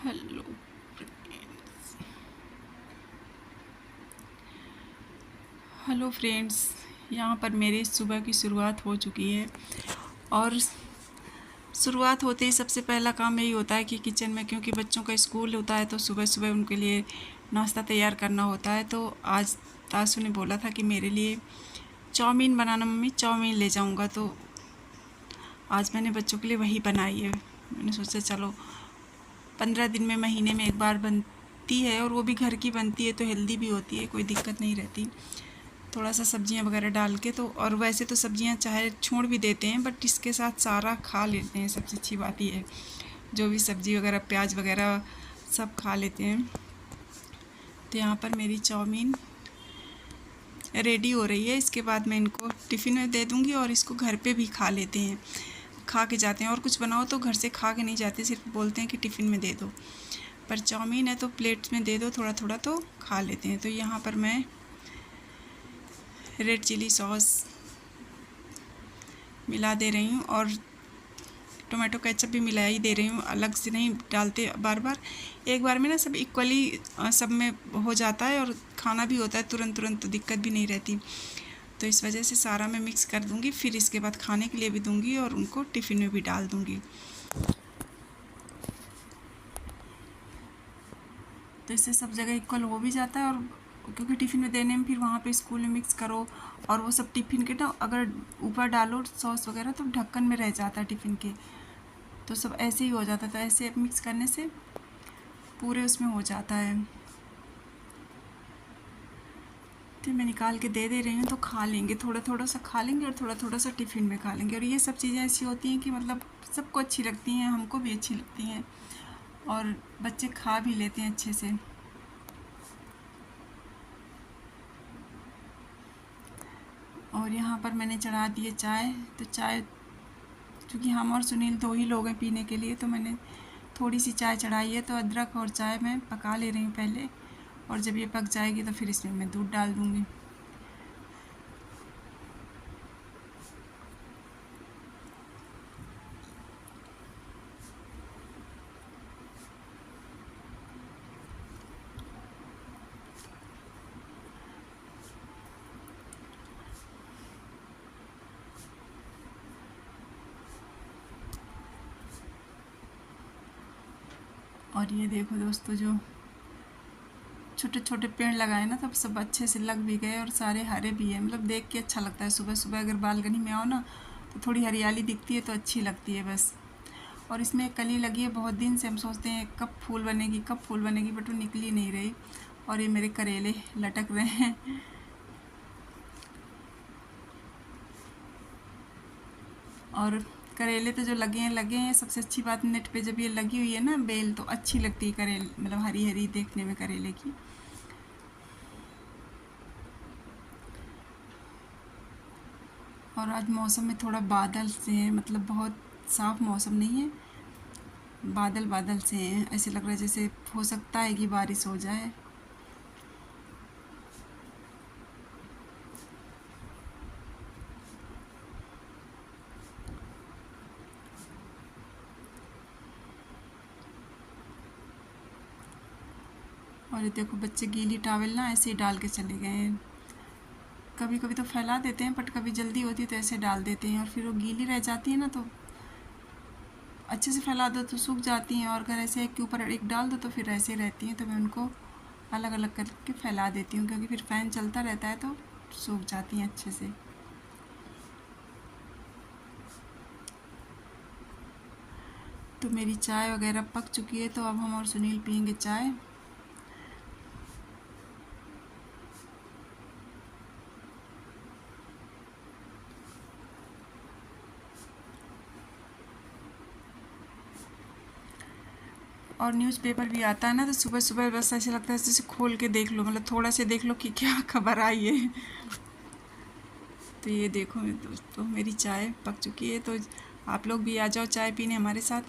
Hello hello friends, यहाँ पर मेरी सुबह की शुरुआत हो चुकी है। और शुरुआत होते ही सबसे पहला काम यही होता है कि किचन में, क्योंकि बच्चों का स्कूल होता है तो सुबह सुबह उनके लिए नाश्ता तैयार करना होता है। तो आज तासु ने बोला था कि मेरे लिए चाउमीन बनाना मम्मी, चाउमीन ले जाऊँगा। तो आज मैंने बच्चों के लिए वही बनाई है। मैंने सोचा चलो 15 दिन में, महीने में एक बार बनती है, और वो भी घर की बनती है तो हेल्दी भी होती है, कोई दिक्कत नहीं रहती। थोड़ा सा सब्जियां वगैरह डाल के तो, और वैसे तो सब्जियां चाहे छोड़ भी देते हैं बट इसके साथ सारा खा लेते हैं। सबसे अच्छी बात ये है, जो भी सब्जी वगैरह प्याज वगैरह सब खा लेते हैं। तो यहाँ पर मेरी चाउमीन रेडी हो रही है। इसके बाद मैं इनको टिफ़िन में दे दूँगी और इसको घर पे भी खा लेते हैं, खा के जाते हैं। और कुछ बनाओ तो घर से खा के नहीं जाते, सिर्फ बोलते हैं कि टिफ़िन में दे दो। पर चाउमीन है तो प्लेट्स में दे दो थोड़ा थोड़ा तो खा लेते हैं। तो यहाँ पर मैं रेड चिली सॉस मिला दे रही हूँ और टोमेटो केचप भी मिला ही दे रही हूँ, अलग से नहीं डालते बार बार। एक बार में ना सब इक्वली सब में हो जाता है और खाना भी होता है तुरंत तुरंत, तो दिक्कत भी नहीं रहती। तो इस वजह से सारा मैं मिक्स कर दूँगी, फिर इसके बाद खाने के लिए भी दूँगी और उनको टिफ़िन में भी डाल दूँगी। तो इससे सब जगह इक्वल हो भी जाता है। और क्योंकि टिफ़िन में देने में फिर वहाँ पे स्कूल में मिक्स करो, और वो सब टिफ़िन के ना अगर ऊपर डालो सॉस वगैरह तो ढक्कन में रह जाता है टिफ़िन के, तो सब ऐसे ही हो जाता था। ऐसे मिक्स करने से पूरे उसमें हो जाता है। तो मैं निकाल के दे रही हूँ, तो खा लेंगे, थोड़ा थोड़ा सा खा लेंगे और थोड़ा थोड़ा सा टिफ़िन में खा लेंगे। और ये सब चीज़ें ऐसी होती हैं कि मतलब सबको अच्छी लगती हैं, हमको भी अच्छी लगती हैं और बच्चे खा भी लेते हैं अच्छे से। और यहाँ पर मैंने चढ़ा दिए चाय। तो चाय, क्योंकि हम और सुनील 2 ही लोग हैं पीने के लिए, तो मैंने थोड़ी सी चाय चढ़ाई है। तो अदरक और चाय मैं पका ले रही हूँ पहले, और जब ये पक जाएगी तो फिर इसमें मैं दूध डाल दूँगी। और ये देखो दोस्तों, जो छोटे छोटे पेड़ लगाए ना, तब सब अच्छे से लग भी गए और सारे हरे भी हैं। मतलब देख के अच्छा लगता है। सुबह सुबह अगर बालकनी में आओ ना तो थोड़ी हरियाली दिखती है तो अच्छी लगती है बस। और इसमें कली लगी है, बहुत दिन से हम सोचते हैं कब फूल बनेगी कब फूल बनेगी, बट वो निकली नहीं रही। और ये मेरे करेले लटक रहे हैं। और करेले तो जो लगे हैं, सबसे अच्छी बात नेट पे जब ये लगी हुई है ना बेल, तो अच्छी लगती है करेले, मतलब हरी हरी देखने में करेले की। और आज मौसम में थोड़ा बादल से है, मतलब बहुत साफ मौसम नहीं है, बादल बादल से हैं। ऐसे लग रहा है जैसे हो सकता है कि बारिश हो जाए। और ये देखो बच्चे गीली टॉवेल ना ऐसे ही डाल के चले गए हैं। कभी कभी तो फैला देते हैं, बट कभी जल्दी होती है तो ऐसे डाल देते हैं, और फिर वो गीली रह जाती है ना, तो अच्छे से फैला दो तो सूख जाती हैं। और अगर ऐसे एक के ऊपर एक डाल दो तो फिर ऐसे रहती हैं। तो मैं उनको अलग अलग करके फैला देती हूँ, क्योंकि फिर फ़ैन चलता रहता है तो सूख जाती हैं अच्छे से। तो मेरी चाय वगैरह पक चुकी है, तो अब हम और सुनील पियेंगे चाय। और न्यूज़पेपर भी आता है ना, तो सुबह सुबह बस ऐसे लगता है जैसे खोल के देख लो, मतलब थोड़ा से देख लो कि क्या खबर आई है। तो ये देखो मेरे दोस्तों, मेरी चाय पक चुकी है। तो आप लोग भी आ जाओ चाय पीने हमारे साथ।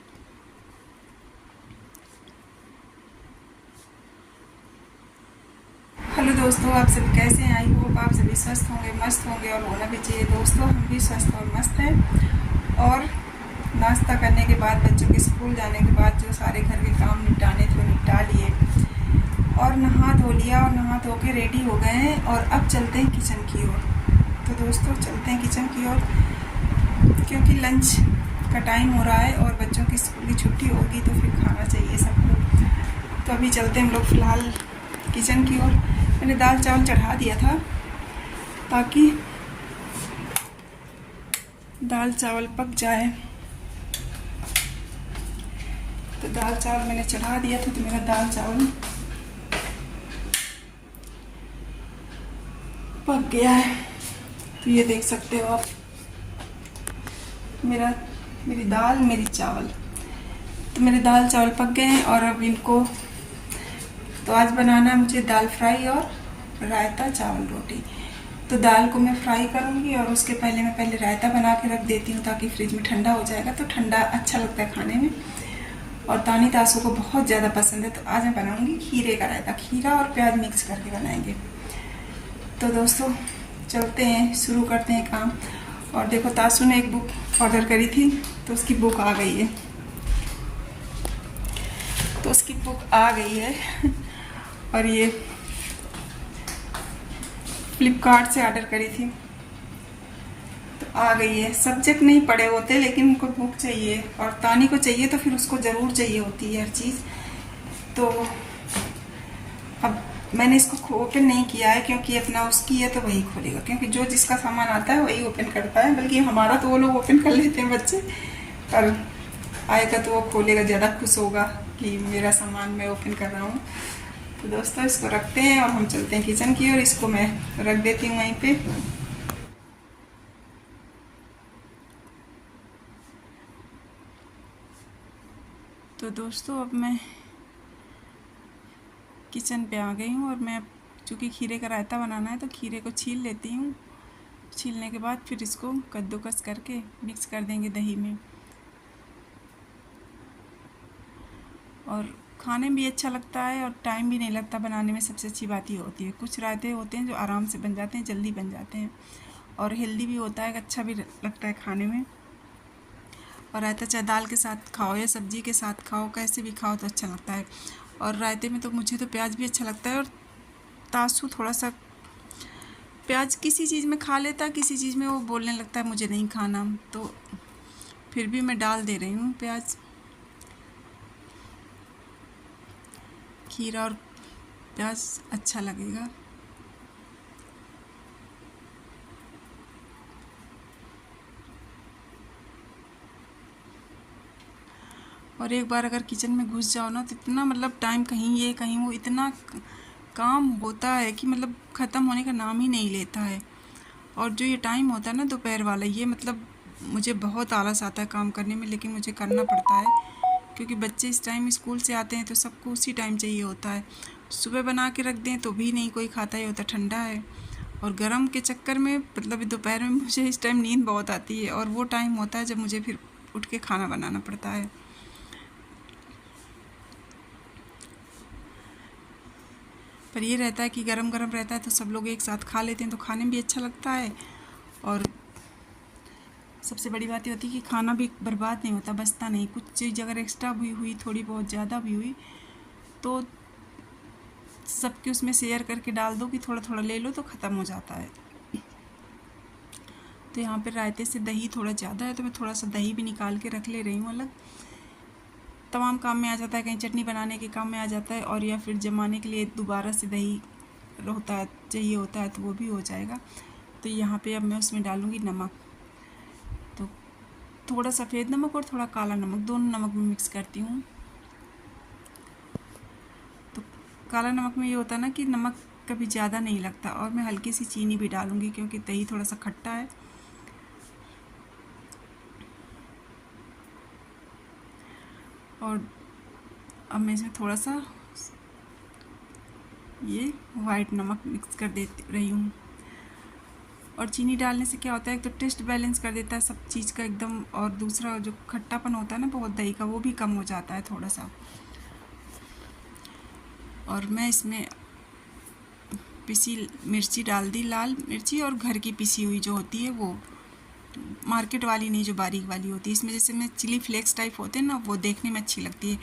हेलो दोस्तों, आप सब कैसे हैं? आई होप आप सभी स्वस्थ होंगे, मस्त होंगे, और होना भी चाहिए दोस्तों। हम भी स्वस्थ और मस्त हैं। और नाश्ता करने के बाद बच्चों के स्कूल जाने के बाद जो सारे घर के काम निपटाने थे वो निपटा लिए और नहा धो लिया और नहा धो के रेडी हो गए हैं और अब चलते हैं किचन की ओर। तो दोस्तों चलते हैं किचन की ओर क्योंकि लंच का टाइम हो रहा है और बच्चों की स्कूल की छुट्टी होगी तो फिर खाना चाहिए सबको। तो अभी चलते हैं हम लोग फ़िलहाल किचन की ओर। मैंने दाल चावल चढ़ा दिया था ताकि दाल चावल पक जाए। तो दाल चावल मैंने चढ़ा दिया था तो मेरा दाल चावल पक गया है। तो ये देख सकते हो आप मेरी दाल मेरी चावल। तो मेरे दाल चावल पक गए हैं और अब इनको तो आज बनाना है मुझे दाल फ्राई और रायता चावल रोटी। तो दाल को मैं फ्राई करूँगी और उसके पहले मैं रायता बना के रख देती हूँ ताकि फ्रिज में ठंडा हो जाएगा तो ठंडा अच्छा लगता है खाने में। और तानी तासू को बहुत ज़्यादा पसंद है। तो आज मैं बनाऊँगी खीरे का रायता, खीरा और प्याज मिक्स करके बनाएंगे। तो दोस्तों चलते हैं, शुरू करते हैं काम। और देखो तासू ने एक बुक ऑर्डर करी थी तो उसकी बुक आ गई है। तो उसकी बुक आ गई है और ये फ्लिपकार्ट से ऑर्डर करी थी तो आ गई है। सब्जेक्ट नहीं पढ़े होते लेकिन उनको बुक चाहिए और तानी को चाहिए तो फिर उसको ज़रूर चाहिए होती है हर चीज़। तो अब मैंने इसको ओपन नहीं किया है क्योंकि अपना उसकी है तो वही खोलेगा, क्योंकि जो जिसका सामान आता है वही ओपन करता है। बल्कि हमारा तो वो लोग ओपन कर लेते हैं बच्चे, पर आएगा तो वो खोलेगा, ज़्यादा खुश होगा कि मेरा सामान मैं ओपन कर रहा हूँ। तो दोस्तों इसको रखते हैं और हम चलते हैं किचन की और इसको मैं रख देती हूँ वहीं पे। तो दोस्तों अब मैं किचन पे आ गई हूँ और मैं चूँकि खीरे का रायता बनाना है तो खीरे को छील लेती हूँ। छीलने के बाद फिर इसको कद्दूकस करके मिक्स कर देंगे दही में और खाने में भी अच्छा लगता है और टाइम भी नहीं लगता बनाने में। सबसे अच्छी बात ये होती है, कुछ रायते होते हैं जो आराम से बन जाते हैं, जल्दी बन जाते हैं और हेल्दी भी होता है, अच्छा भी लगता है खाने में। और रायता चाहे दाल के साथ खाओ या सब्जी के साथ खाओ, कैसे भी खाओ तो अच्छा लगता है। और रायते में तो मुझे तो प्याज भी अच्छा लगता है और तासू थोड़ा सा प्याज किसी चीज़ में खा लेता है, किसी चीज़ में वो बोलने लगता है मुझे नहीं खाना, तो फिर भी मैं डाल दे रही हूँ प्याज। खीरा और प्याज अच्छा लगेगा। और एक बार अगर किचन में घुस जाओ ना तो इतना मतलब टाइम कहीं ये कहीं वो, इतना काम होता है कि मतलब ख़त्म होने का नाम ही नहीं लेता है। और जो ये टाइम होता है ना दोपहर वाला, ये मतलब मुझे बहुत आलस आता है काम करने में, लेकिन मुझे करना पड़ता है क्योंकि बच्चे इस टाइम स्कूल से आते हैं तो सबको उसी टाइम चाहिए होता है। सुबह बना के रख दें तो भी नहीं कोई खाता ही होता, ठंडा है। और गर्म के चक्कर में मतलब दोपहर में मुझे इस टाइम नींद बहुत आती है और वो टाइम होता है जब मुझे फिर उठ के खाना बनाना पड़ता है। पर ये रहता है कि गरम गरम रहता है तो सब लोग एक साथ खा लेते हैं तो खाने में भी अच्छा लगता है। और सबसे बड़ी बात ये होती है कि खाना भी बर्बाद नहीं होता, बचता नहीं। कुछ चीज़ अगर एक्स्ट्रा भी हुई, थोड़ी बहुत ज़्यादा भी हुई तो सबके उसमें शेयर करके डाल दो कि थोड़ा थोड़ा ले लो तो ख़त्म हो जाता है। तो यहाँ पे रायते से दही थोड़ा ज़्यादा है तो मैं थोड़ा सा दही भी निकाल के रख ले रही हूँ अलग। तमाम काम में आ जाता है, कहीं चटनी बनाने के काम में आ जाता है और या फिर जमाने के लिए दोबारा से दही होता है चाहिए होता है तो वो भी हो जाएगा। तो यहाँ पे अब मैं उसमें डालूँगी नमक। तो थोड़ा सफ़ेद नमक और थोड़ा काला नमक, दोनों नमक में मिक्स करती हूँ। तो काला नमक में ये होता है ना कि नमक कभी ज़्यादा नहीं लगता। और मैं हल्की सी चीनी भी डालूँगी क्योंकि दही थोड़ा सा खट्टा है। और अब मैं इसमें थोड़ा सा ये वाइट नमक मिक्स कर दे रही हूँ। और चीनी डालने से क्या होता है, एक तो टेस्ट बैलेंस कर देता है सब चीज़ का एकदम, और दूसरा जो खट्टापन होता है ना बहुत दही का, वो भी कम हो जाता है थोड़ा सा। और मैं इसमें पिसी मिर्ची डाल दी, लाल मिर्ची और घर की पिसी हुई जो होती है वो। मार्केट वाली नहीं, जो बारीक वाली होती है। इसमें जैसे में चिली फ्लेक्स टाइप होते हैं ना, वो देखने में अच्छी लगती है।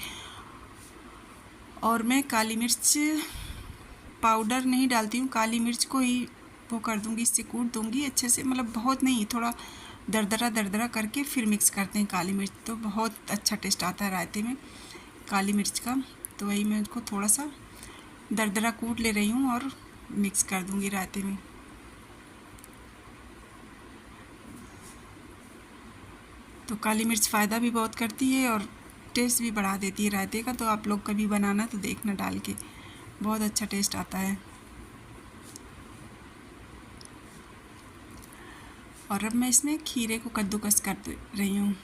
और मैं काली मिर्च पाउडर नहीं डालती हूँ, काली मिर्च को ही वो कर दूँगी, इससे कूट दूँगी अच्छे से, मतलब बहुत नहीं, थोड़ा दरदरा दरदरा करके फिर मिक्स करते हैं काली मिर्च, तो बहुत अच्छा टेस्ट आता है रायते में काली मिर्च का। तो वही मैं उसको थोड़ा सा दरदरा कूट ले रही हूँ और मिक्स कर दूँगी रायते में। तो काली मिर्च फ़ायदा भी बहुत करती है और टेस्ट भी बढ़ा देती है रायते का। तो आप लोग कभी बनाना तो देखना डाल के, बहुत अच्छा टेस्ट आता है। और अब मैं इसमें खीरे को कद्दूकस कर रही हूँ।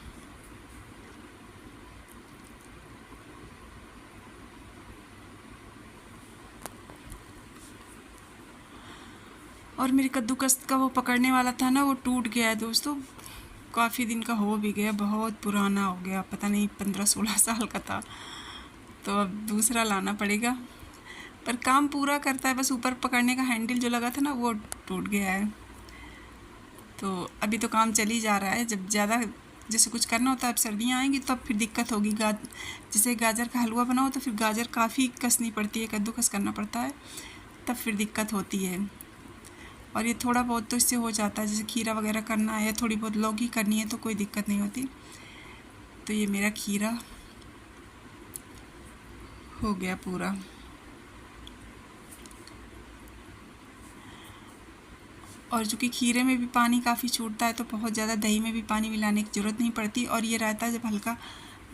और मेरी कद्दूकस का वो पकड़ने वाला था ना, वो टूट गया है दोस्तों, काफ़ी दिन का हो भी गया, बहुत पुराना हो गया, पता नहीं 15-16 साल का था। तो अब दूसरा लाना पड़ेगा, पर काम पूरा करता है, बस ऊपर पकड़ने का हैंडल जो लगा था ना वो टूट गया है। तो अभी तो काम चल ही जा रहा है। जब ज़्यादा जैसे कुछ करना होता है, अब सर्दियाँ आएंगी तब फिर दिक्कत होगी। जैसे गाजर का हलवा बनाओ तो फिर गाजर काफ़ी कसनी पड़ती है, कद्दूकस करना पड़ता है, तब फिर दिक्कत होती है। और ये थोड़ा बहुत तो इससे हो जाता है, जैसे खीरा वगैरह करना है या थोड़ी बहुत लौकी करनी है तो कोई दिक्कत नहीं होती। तो ये मेरा खीरा हो गया पूरा। और चूँकि खीरे में भी पानी काफ़ी छूटता है, तो बहुत ज़्यादा दही में भी पानी मिलाने की ज़रूरत नहीं पड़ती। और ये रायता जब हल्का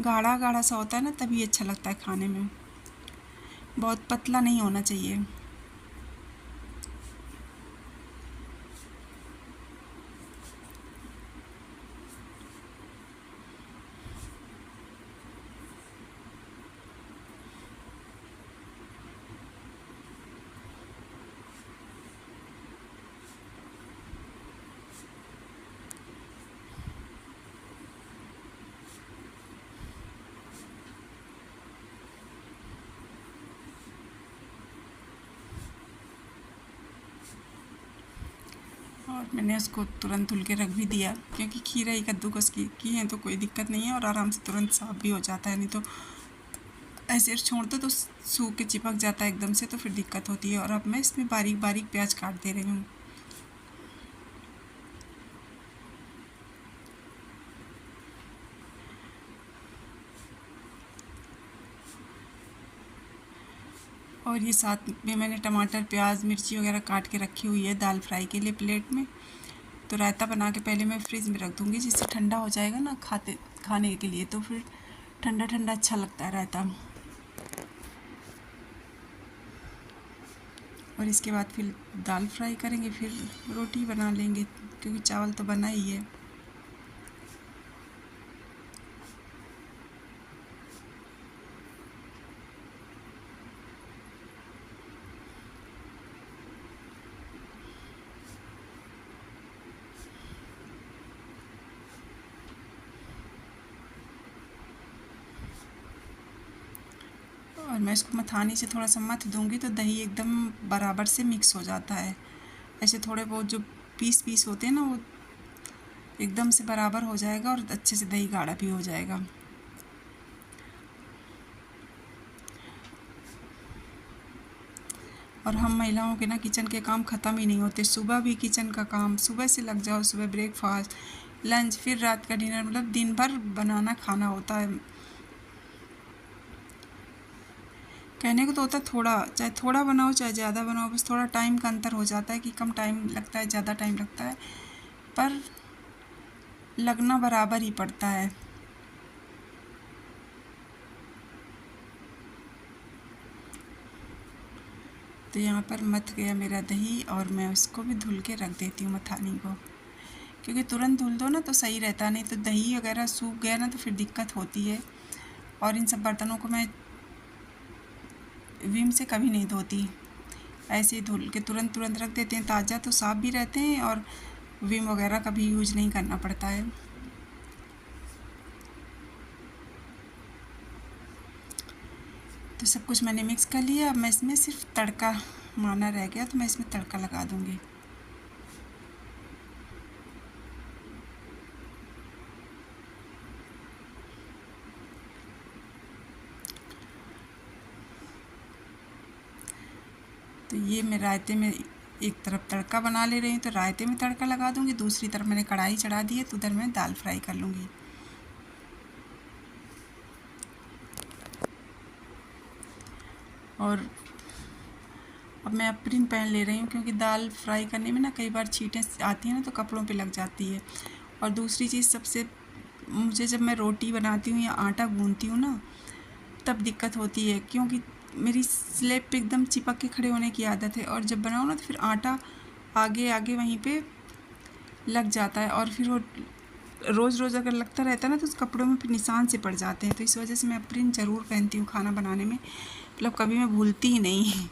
गाढ़ा गाढ़ा सा होता है ना, तभी अच्छा लगता है खाने में, बहुत पतला नहीं होना चाहिए। और मैंने उसको तुरंत धुल के रख भी दिया, क्योंकि खीरा ही कद्दूकस की है तो कोई दिक्कत नहीं है, और आराम से तुरंत साफ़ भी हो जाता है। नहीं तो ऐसे छोड़ दो तो सूख के चिपक जाता है एकदम से, तो फिर दिक्कत होती है। और अब मैं इसमें बारीक बारीक प्याज काट दे रही हूँ। और ये साथ में मैंने टमाटर प्याज मिर्ची वगैरह काट के रखी हुई है दाल फ्राई के लिए प्लेट में। तो रायता बना के पहले मैं फ्रिज में रख दूँगी, जिससे ठंडा हो जाएगा ना खाने के लिए, तो फिर ठंडा ठंडा अच्छा लगता है रायता। और इसके बाद फिर दाल फ्राई करेंगे, फिर रोटी बना लेंगे, क्योंकि चावल तो बना ही है। और मैं इसको मथानी से थोड़ा सा मथ दूँगी तो दही एकदम बराबर से मिक्स हो जाता है। ऐसे थोड़े बहुत जो पीस पीस होते हैं ना, वो एकदम से बराबर हो जाएगा और अच्छे से दही गाढ़ा भी हो जाएगा। और हम महिलाओं के ना किचन के काम ख़त्म ही नहीं होते। सुबह भी किचन का काम, सुबह से लग जाओ, सुबह ब्रेकफास्ट, लंच, फिर रात का डिनर, मतलब दिन भर बनाना खाना होता है। कहने को तो होता है थोड़ा, चाहे थोड़ा बनाओ चाहे ज़्यादा बनाओ, बस थोड़ा टाइम का अंतर हो जाता है कि कम टाइम लगता है, ज़्यादा टाइम लगता है, पर लगना बराबर ही पड़ता है। तो यहाँ पर मथ गया मेरा दही, और मैं उसको भी धुल के रख देती हूँ मथानी को, क्योंकि तुरंत धुल दो ना तो सही रहता, नहीं तो दही वगैरह सूख गया ना तो फिर दिक्कत होती है। और इन सब बर्तनों को मैं विम से कभी नहीं धोती, ऐसे ही धुल के तुरंत तुरंत रख देते हैं, ताज़ा तो साफ़ भी रहते हैं और विम वगैरह का भी यूज नहीं करना पड़ता है। तो सब कुछ मैंने मिक्स कर लिया। अब मैं इसमें सिर्फ तड़का मारना रह गया, तो मैं इसमें तड़का लगा दूँगी। तो ये मैं रायते में एक तरफ तड़का बना ले रही हूँ, तो रायते में तड़का लगा दूँगी। दूसरी तरफ मैंने कढ़ाई चढ़ा दी है, तो उधर मैं दाल फ्राई कर लूँगी। और अब मैं अप्रिन पैन ले रही हूँ, क्योंकि दाल फ्राई करने में ना कई बार छींटें आती हैं ना, तो कपड़ों पे लग जाती है। और दूसरी चीज़ सबसे मुझे, जब मैं रोटी बनाती हूँ या आटा गूंथती हूँ ना, तब दिक्कत होती है, क्योंकि मेरी स्लेब पे एकदम चिपक के खड़े होने की आदत है। और जब बनाओ ना, तो फिर आटा आगे आगे वहीं पे लग जाता है, और फिर वो रोज़ रोज़ अगर लगता रहता है ना, तो उस कपड़ों में फिर निशान से पड़ जाते हैं। तो इस वजह से मैं अप्रिन ज़रूर पहनती हूँ खाना बनाने में, मतलब कभी मैं भूलती ही नहीं।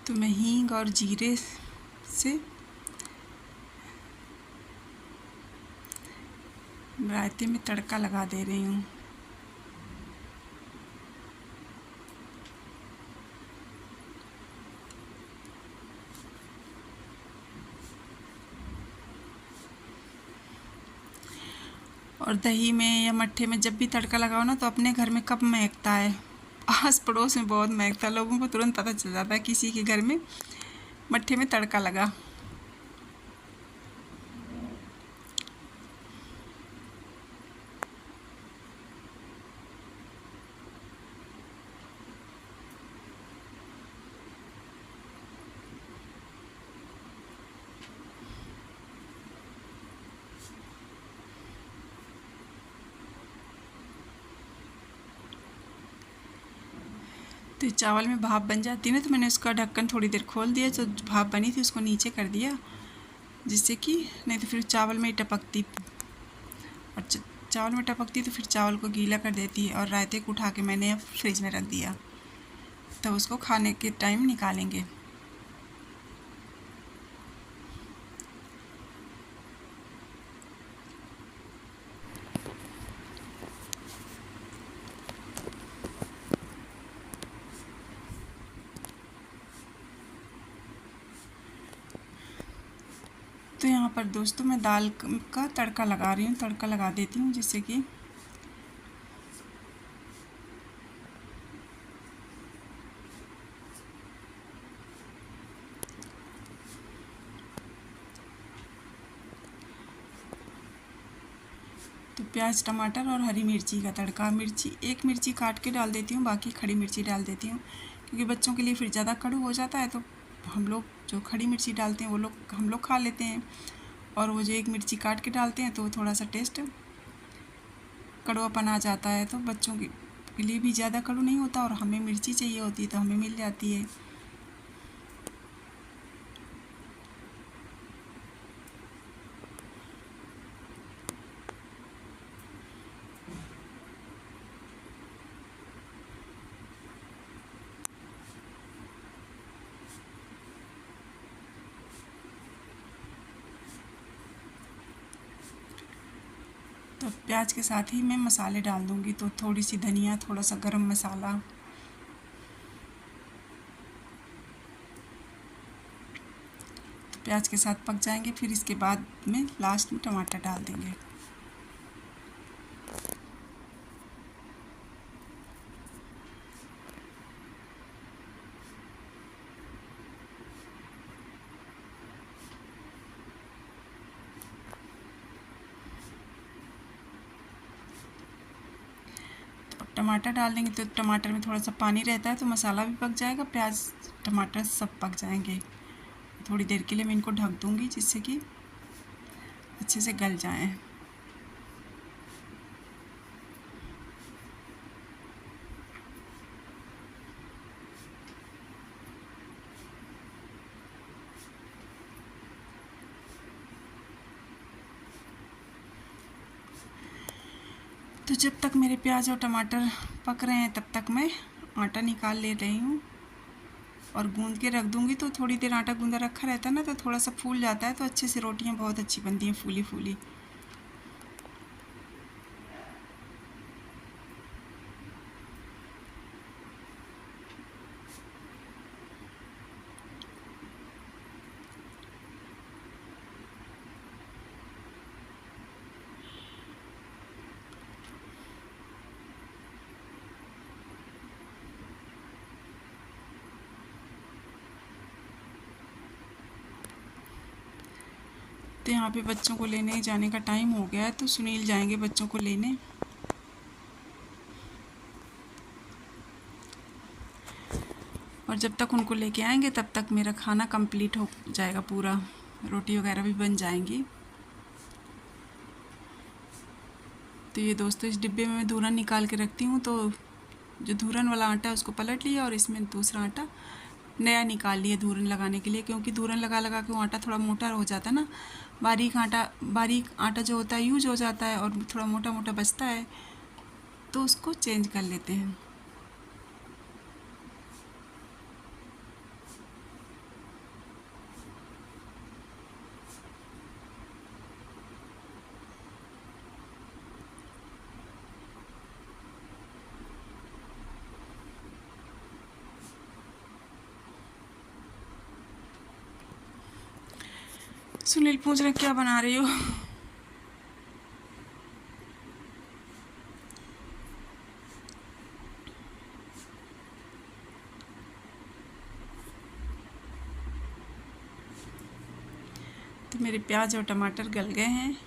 तो मैं हींग और जीरे से रायते में तड़का लगा दे रही हूँ। और दही में या मट्ठे में जब भी तड़का लगाओ ना, तो अपने घर में कब महकता है, आस पड़ोस में बहुत महकता है। लोगों को तुरंत पता चल जाता है किसी के घर में मट्ठे में तड़का लगा। तो चावल में भाप बन जाती है ना, तो मैंने उसका ढक्कन थोड़ी देर खोल दिया। जो भाप बनी थी उसको नीचे कर दिया, जिससे कि नहीं तो फिर चावल में ही टपकती, और चावल में टपकती तो फिर चावल को गीला कर देती है। और रायते को उठा के मैंने अब फ्रिज में रख दिया, तब उसको खाने के टाइम निकालेंगे। तो यहाँ पर दोस्तों मैं दाल का तड़का लगा रही हूँ, तड़का लगा देती हूँ, जिससे कि तो प्याज टमाटर और हरी मिर्ची का तड़का। मिर्ची एक मिर्ची काट के डाल देती हूँ, बाकी खड़ी मिर्ची डाल देती हूँ, क्योंकि बच्चों के लिए फिर ज़्यादा कड़ू हो जाता है। तो हम लोग जो खड़ी मिर्ची डालते हैं वो लोग हम लोग खा लेते हैं, और वो जो एक मिर्ची काट के डालते हैं तो थोड़ा सा टेस्ट कड़वापन आ जाता है। तो बच्चों के लिए भी ज़्यादा कड़ू नहीं होता, और हमें मिर्ची चाहिए होती है तो हमें मिल जाती है। तो प्याज के साथ ही मैं मसाले डाल दूँगी, तो थोड़ी सी धनिया, थोड़ा सा गरम मसाला, तो प्याज के साथ पक जाएंगे। फिर इसके बाद में लास्ट में टमाटर डाल देंगे। टमाटर डाल देंगे, तो टमाटर में थोड़ा सा पानी रहता है, तो मसाला भी पक जाएगा, प्याज टमाटर सब पक जाएंगे। थोड़ी देर के लिए मैं इनको ढक दूँगी, जिससे कि अच्छे से गल जाएं। तो जब तक मेरे प्याज और टमाटर पक रहे हैं, तब तक मैं आटा निकाल ले रही हूँ और गूंद के रख दूँगी। तो थोड़ी देर आटा गूंदा रखा रहता है ना, तो थोड़ा सा फूल जाता है, तो अच्छे से रोटियाँ बहुत अच्छी बनती हैं, फूली फूली। तो यहाँ पे बच्चों को लेने जाने का टाइम हो गया है, तो सुनील जाएंगे बच्चों को लेने। और जब तक उनको लेके आएंगे तब तक मेरा खाना कंप्लीट हो जाएगा पूरा, रोटी वगैरह भी बन जाएंगी। तो ये दोस्तों, इस डिब्बे में मैं धूरन निकाल के रखती हूँ। तो जो धूरन वाला आटा है उसको पलट लिया और इसमें दूसरा आटा नया निकाल लिया धूरन लगाने के लिए, क्योंकि धूरन लगा लगा के वो आटा थोड़ा मोटा हो जाता है ना। बारीक आटा जो होता है यूज हो जाता है और थोड़ा मोटा मोटा बचता है, तो उसको चेंज कर लेते हैं। सुनील पूछ रहे क्या बना रही हो? तो मेरे प्याज और टमाटर गल गए हैं।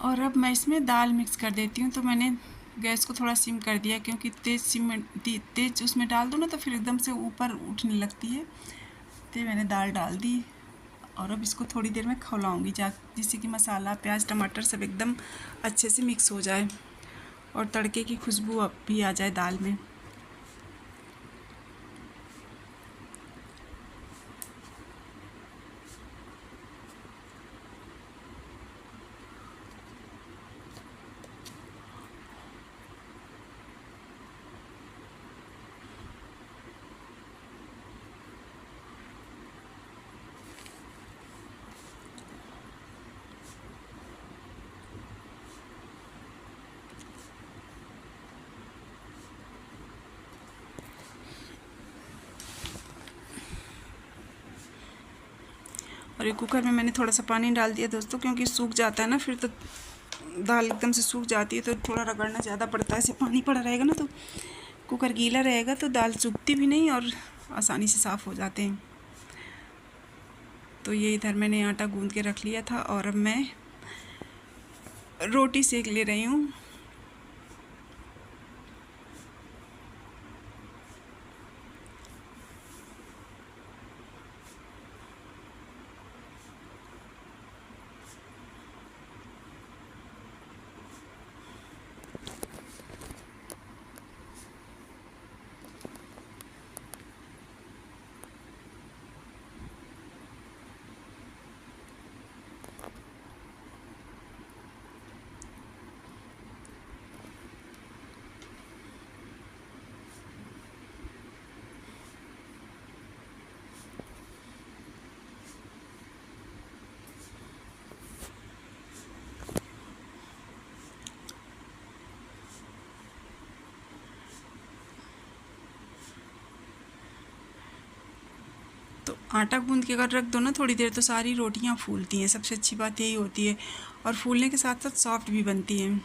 और अब मैं इसमें दाल मिक्स कर देती हूँ। तो मैंने गैस को थोड़ा सिम कर दिया, क्योंकि तेज़ उसमें डाल दो ना तो फिर एकदम से ऊपर उठने लगती है। तो मैंने दाल डाल दी और अब इसको थोड़ी देर में खौलाऊँगी, जिससे कि मसाला प्याज टमाटर सब एकदम अच्छे से मिक्स हो जाए और तड़के की खुशबू अब भी आ जाए दाल में। और ये कुकर में मैंने थोड़ा सा पानी डाल दिया दोस्तों, क्योंकि सूख जाता है ना फिर, तो दाल एकदम से सूख जाती है, तो थोड़ा रगड़ना ज़्यादा पड़ता है। ऐसे पानी पड़ा रहेगा ना तो कुकर गीला रहेगा तो दाल सूखती भी नहीं और आसानी से साफ़ हो जाते हैं। तो ये इधर मैंने आटा गूंद के रख लिया था और अब मैं रोटी सेक ले रही हूँ। तो आटा गूंद के अगर रख दो ना थोड़ी देर, तो सारी रोटियां फूलती हैं। सबसे अच्छी बात यही होती है, और फूलने के साथ साथ सॉफ्ट भी बनती हैं।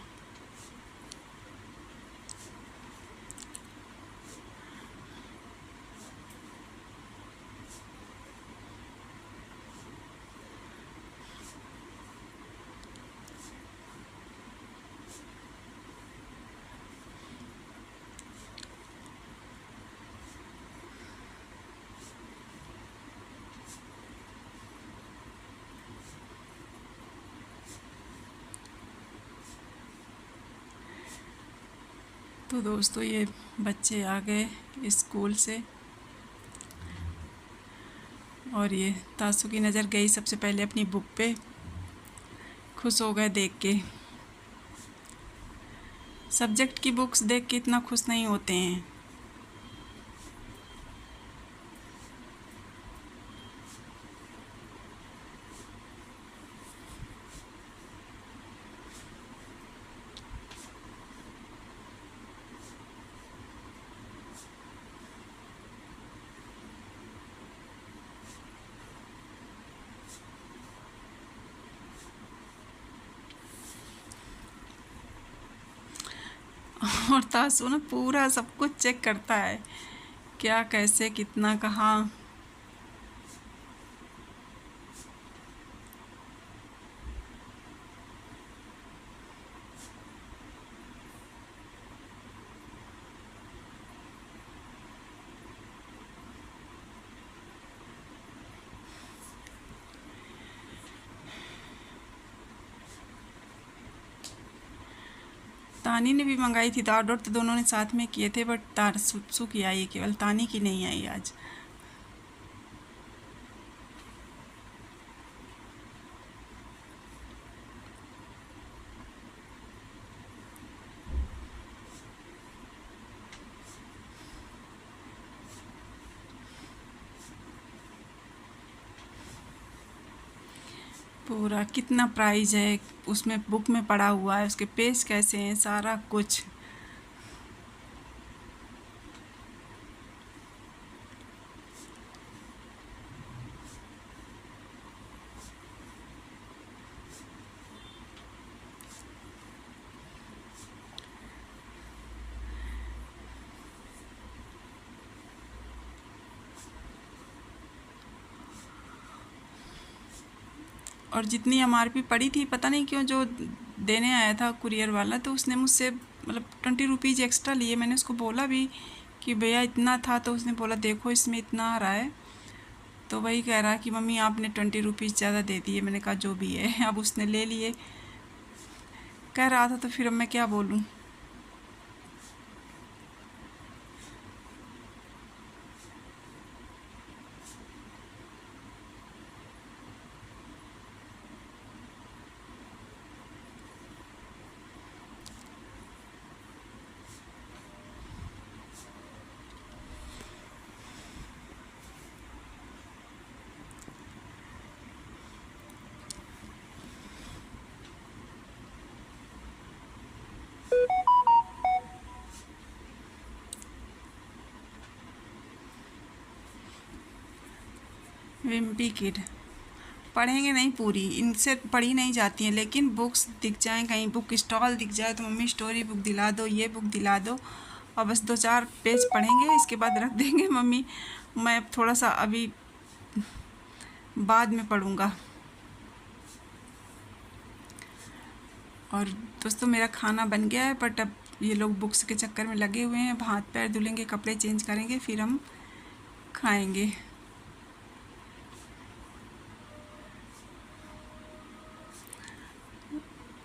तो दोस्तों, ये बच्चे आ गए स्कूल से और ये तासु की नज़र गई सबसे पहले अपनी बुक पे। खुश हो गए देख के। सब्जेक्ट की बुक्स देख के इतना खुश नहीं होते हैं। और तासु ना पूरा सब कुछ चेक करता है, क्या कैसे कितना कहाँ। तानी ने भी मंगाई थी, तो ऑर्डर तो दोनों ने साथ में किए थे, बट तासु की आई है, केवल तानी की नहीं आई आज। पूरा कितना प्राइस है उसमें, बुक में पड़ा हुआ है, उसके पेज कैसे हैं, सारा कुछ। और जितनी एमआरपी पड़ी थी, पता नहीं क्यों जो देने आया था कुरियर वाला, तो उसने मुझसे मतलब 20 रुपीज़ एक्स्ट्रा लिए। मैंने उसको बोला भी कि भैया इतना था, तो उसने बोला देखो इसमें इतना आ रहा है। तो वही कह रहा कि मम्मी आपने 20 रुपीज़ ज़्यादा दे दिए। मैंने कहा जो भी है, अब उसने ले लिए, कह रहा था, तो फिर अब मैं क्या बोलूँ। विम्पी किड पढ़ेंगे नहीं पूरी, इनसे पढ़ी नहीं जाती हैं, लेकिन बुक्स दिख जाएं कहीं, बुक स्टॉल दिख जाए तो मम्मी स्टोरी बुक दिला दो, ये बुक दिला दो, और बस 2-4 पेज पढ़ेंगे, इसके बाद रख देंगे मम्मी मैं थोड़ा सा अभी बाद में पढ़ूँगा। और दोस्तों मेरा खाना बन गया है, बट अब ये लोग बुक्स के चक्कर में लगे हुए हैं। अब हाथ पैर धुलेंगे, कपड़े चेंज करेंगे, फिर हम खाएंगे।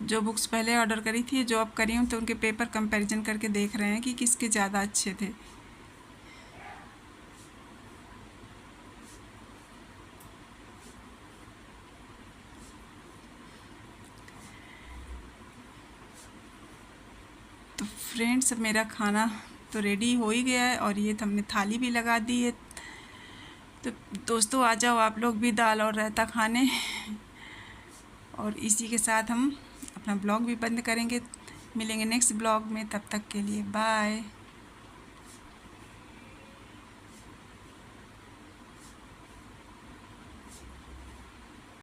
जो बुक्स पहले ऑर्डर करी थी, जो अब करी हूँ, तो उनके पेपर कंपैरिजन करके देख रहे हैं कि किसके ज़्यादा अच्छे थे। तो फ्रेंड्स मेरा खाना तो रेडी हो ही गया है, और ये तो हमने थाली भी लगा दी है। तो दोस्तों आ जाओ आप लोग भी दाल और रायता खाने। और इसी के साथ हम अपना ब्लॉग भी बंद करेंगे। मिलेंगे नेक्स्ट ब्लॉग में, तब तक के लिए बाय।